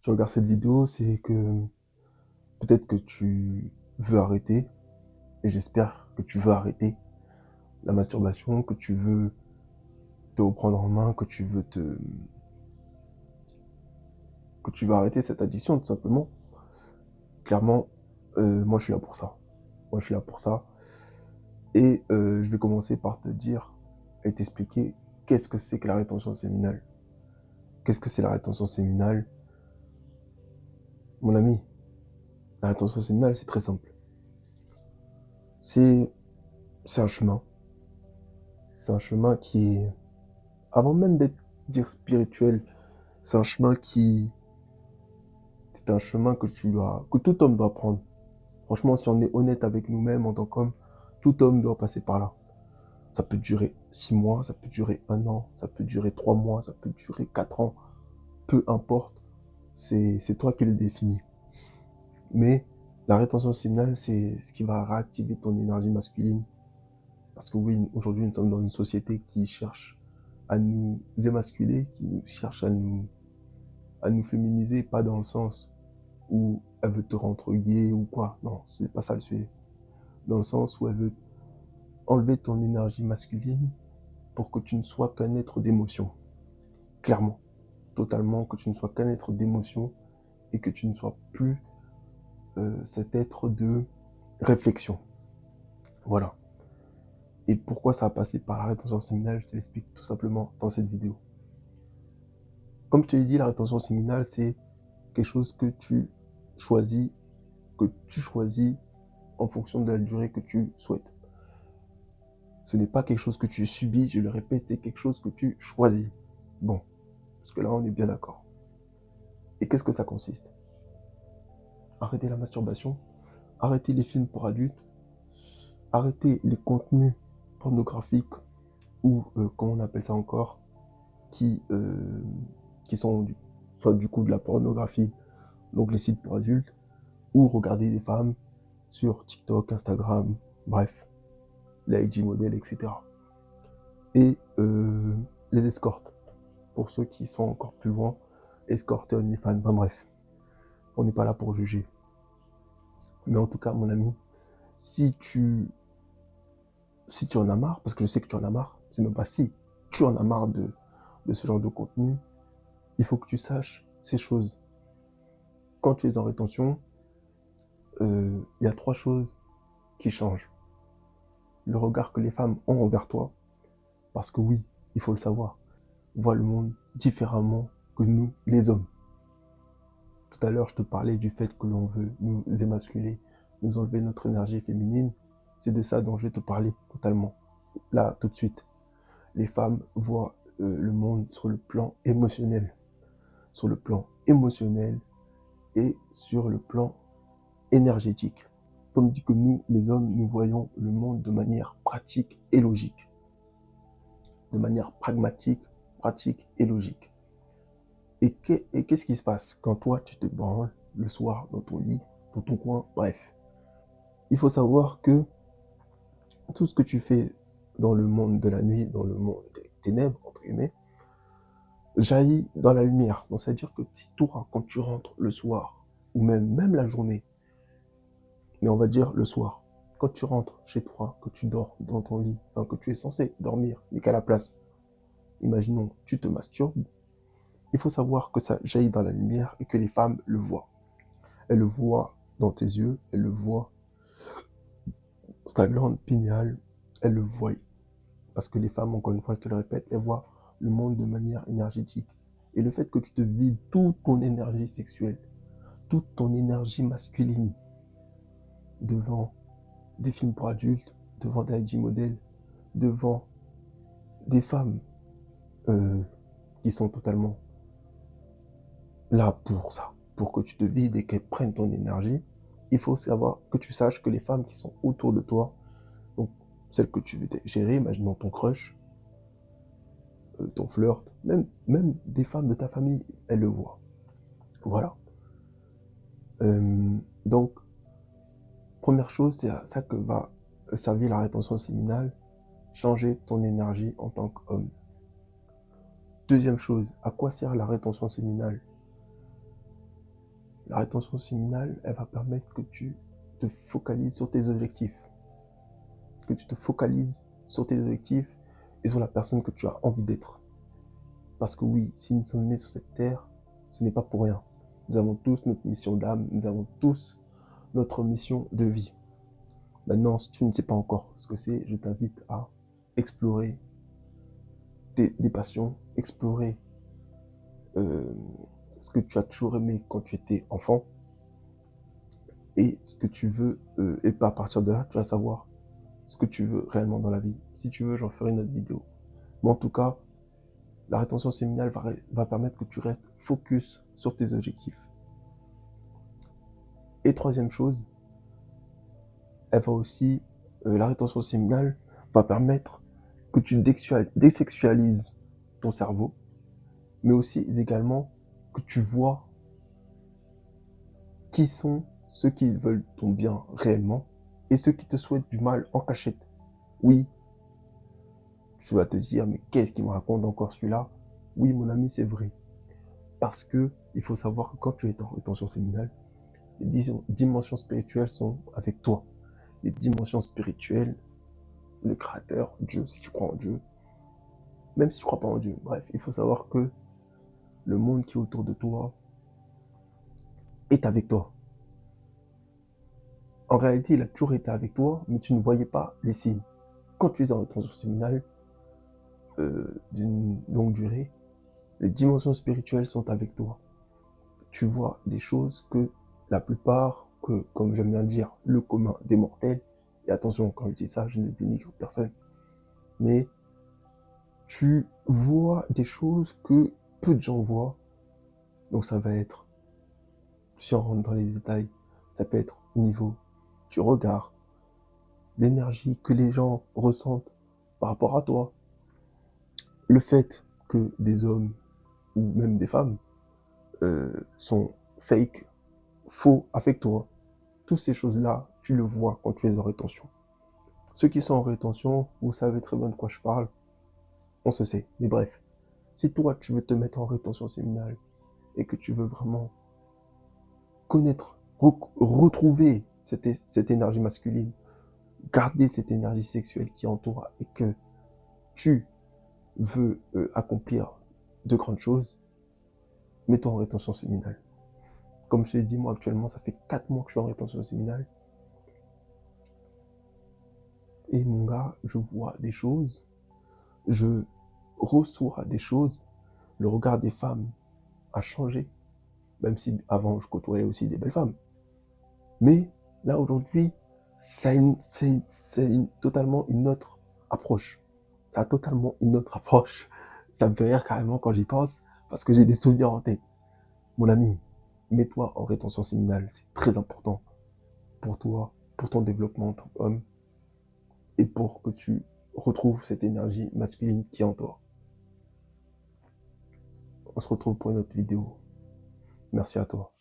tu regardes cette vidéo, c'est que peut-être que tu veux arrêter, et j'espère que tu veux arrêter la masturbation, que tu veux te reprendre en main, que tu veux arrêter cette addiction, tout simplement. Clairement, moi je suis là pour ça. Moi je suis là pour ça. Et je vais commencer par te dire et t'expliquer qu'est-ce que c'est que la rétention séminale. Qu'est-ce que c'est la rétention séminale? Mon ami, la rétention séminale, c'est très simple. C'est un chemin. C'est un chemin qui est, avant même d'être dire spirituel, c'est un chemin c'est un chemin que tout homme doit prendre. Franchement, si on est honnête avec nous-mêmes en tant qu'homme, tout homme doit passer par là. Ça peut durer 6 mois, ça peut durer 1 an, ça peut durer 3 mois, ça peut durer 4 ans. Peu importe, c'est toi qui le définis. Mais la rétention séminale, c'est ce qui va réactiver ton énergie masculine. Parce que oui, aujourd'hui, nous sommes dans une société qui cherche à nous émasculer, qui cherche à nous féminiser, pas dans le sens où elle veut te rendre gay ou quoi. Non, c'est pas ça le sujet. Dans le sens où elle veut enlever ton énergie masculine pour que tu ne sois qu'un être d'émotion. Clairement, totalement, que tu ne sois qu'un être d'émotion et que tu ne sois plus cet être de réflexion. Voilà. Et pourquoi ça a passé par la rétention séminale, je te l'explique tout simplement dans cette vidéo. Comme je te l'ai dit, la rétention séminale, c'est quelque chose choisis, que tu choisis en fonction de la durée que tu souhaites. Ce n'est pas quelque chose que tu subis, je le répète, c'est quelque chose que tu choisis. Bon, parce que là, on est bien d'accord. Et qu'est-ce que ça consiste? Arrêter la masturbation, arrêter les films pour adultes, arrêter les contenus pornographiques ou, comment on appelle ça encore, qui sont soit du coup de la pornographie, donc les sites pour adultes, ou regarder des femmes sur TikTok, Instagram, bref, les IG modèles, etc. Et les escortes, pour ceux qui sont encore plus loin, escortes et OnlyFans, enfin bref, on n'est pas là pour juger. Mais en tout cas, mon ami, si tu en as marre, parce que je sais que tu en as marre, c'est même pas si, tu en as marre de ce genre de contenu, il faut que tu saches ces choses. Quand tu es en rétention, il y a 3 choses qui changent. Le regard que les femmes ont envers toi, parce que oui, il faut le savoir, voient le monde différemment que nous, les hommes. Tout à l'heure, je te parlais du fait que l'on veut nous émasculer, nous enlever notre énergie féminine. C'est de ça dont je vais te parler totalement. Là, tout de suite. Les femmes voient le monde sur le plan émotionnel. Sur le plan émotionnel et sur le plan énergétique. Tandis que nous, les hommes, nous voyons le monde de manière pratique et logique. De manière pragmatique, pratique et logique. Et qu'est-ce qui se passe quand toi, tu te branles le soir dans ton lit, dans ton coin, bref. Il faut savoir que tout ce que tu fais dans le monde de la nuit, dans le monde des ténèbres, entre guillemets, jaillit dans la lumière. Donc, c'est-à-dire que si toi, quand tu rentres le soir, ou même la journée, mais on va dire le soir, quand tu rentres chez toi, que tu dors dans ton lit, enfin, que tu es censé dormir, mais qu'à la place, imaginons, tu te masturbes, il faut savoir que ça jaillit dans la lumière et que les femmes le voient. Elles le voient dans tes yeux, elles le voient dans ta glande pinéale, elles le voient. Parce que les femmes, encore une fois, je te le répète, elles voient le monde de manière énergétique. Et le fait que tu te vides toute ton énergie sexuelle, toute ton énergie masculine devant des films pour adultes, devant des IG modèles, devant des femmes qui sont totalement là pour ça, pour que tu te vides et qu'elles prennent ton énergie, il faut savoir que tu saches que les femmes qui sont autour de toi, donc celles que tu veux gérer, imaginons ton crush, ton flirt, même des femmes de ta famille, elles le voient. Voilà. Donc, première chose, c'est à ça que va servir la rétention séminale, changer ton énergie en tant qu'homme. Deuxième chose, à quoi sert la rétention séminale? La rétention séminale, elle va permettre que tu te focalises sur tes objectifs. Que tu te focalises sur tes objectifs et sur la personne que tu as envie d'être. Parce que oui, si nous sommes nés sur cette terre, ce n'est pas pour rien. Nous avons tous notre mission d'âme, nous avons tous notre mission de vie. Maintenant, si tu ne sais pas encore ce que c'est, je t'invite à explorer des passions, explorer ce que tu as toujours aimé quand tu étais enfant et ce que tu veux. Et à partir de là, tu vas savoir ce que tu veux réellement dans la vie. Si tu veux, j'en ferai une autre vidéo. Mais en tout cas, la rétention séminale va permettre que tu restes focus sur tes objectifs. Et troisième chose, elle va aussi, la rétention séminale va permettre que tu désexualises ton cerveau, mais aussi également que tu vois qui sont ceux qui veulent ton bien réellement et ceux qui te souhaitent du mal en cachette. Oui, tu vas te dire, mais qu'est-ce qu'il me raconte encore celui-là? Oui, mon ami, c'est vrai. Parce que il faut savoir que quand tu es en rétention séminale, les dimensions spirituelles sont avec toi. Les dimensions spirituelles, le Créateur, Dieu, si tu crois en Dieu, même si tu ne crois pas en Dieu. Bref, il faut savoir que le monde qui est autour de toi est avec toi. En réalité, il a toujours été avec toi, mais tu ne voyais pas les signes. Quand tu es en rétention séminale d'une longue durée, les dimensions spirituelles sont avec toi. Tu vois des choses que la plupart, comme j'aime bien dire, le commun des mortels, et attention, quand je dis ça, je ne dénigre personne, mais tu vois des choses que peu de gens voient. Donc ça va être, si on rentre dans les détails, ça peut être au niveau du regard, l'énergie que les gens ressentent par rapport à toi, le fait que des hommes ou même des femmes sont fake, faux avec toi. Toutes ces choses-là, tu le vois quand tu es en rétention. Ceux qui sont en rétention, vous savez très bien de quoi je parle, on se sait. Mais bref, si toi tu veux te mettre en rétention séminale et que tu veux vraiment connaître, retrouver cette énergie masculine, garder cette énergie sexuelle qui entoure et que tu veux accomplir de grandes choses, mets-toi en rétention séminale. Comme je t'ai dit, moi actuellement, ça fait 4 mois que je suis en rétention séminale. Et mon gars, je vois des choses, je reçois des choses, le regard des femmes a changé, même si avant je côtoyais aussi des belles femmes. Mais là aujourd'hui, c'est totalement une autre approche. Ça a totalement une autre approche. Ça me fait rire carrément quand j'y pense, parce que j'ai des souvenirs en tête. Mon ami, mets-toi en rétention séminale, c'est très important pour toi, pour ton développement en tant qu'homme, et pour que tu retrouves cette énergie masculine qui est en toi. On se retrouve pour une autre vidéo. Merci à toi.